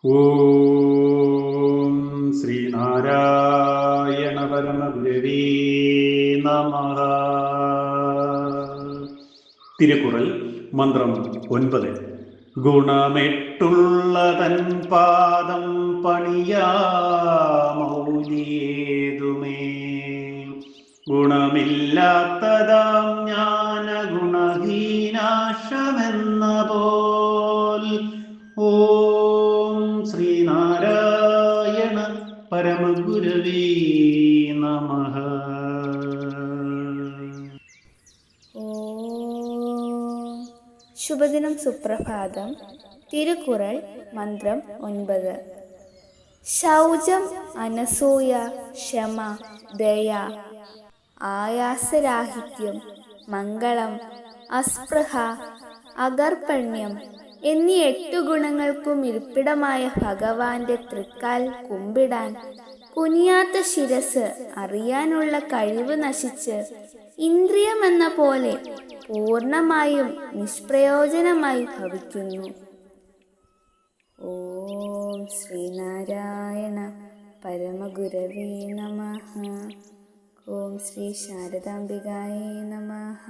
ഓം ശ്രീനാരായണ പരമഗുരവേ നമഃ. തിരുക്കുറൾ മന്ത്രം 9. ഗുണമെട്ടുള്ള തൻ പാദം പണിയാമൗലിയേതുമേ, ഗുണമില്ലാത്തതാം ജ്ഞാന ഗുണഹീനാശമെന്ന പോൽ. ഓം ശ്രീനാരായണ പരമഗുരവേ നമഃ. ശുഭദിനം, സുപ്രഭാതം. തിരുക്കുറൾ മന്ത്രം 9. ശൗചം, അനസൂയ, ക്ഷമ, ദയ, ആയാസരാഹിത്യം, മംഗളം, അസ്പൃഹ, അകർപ്പണ്യം എന്നീ 8 ഗുണങ്ങൾക്കും ഇരിപ്പിടമായ ഭഗവാന്റെ തൃക്കാൽ കുമ്പിടാൻ, കുനിയാത്ത ശിരസ് അറിയാനുള്ള കഴിവ് നശിച്ച് ഇന്ദ്രിയമെന്ന പോലെ പൂർണ്ണമായും നിഷ്പ്രയോജനമായി ഭവിക്കുന്നു. ഓം ശ്രീനാരായണ പരമഗുരവേ നമഃ. ഓം ശ്രീ ശാരദാംബികായേ നമഃ.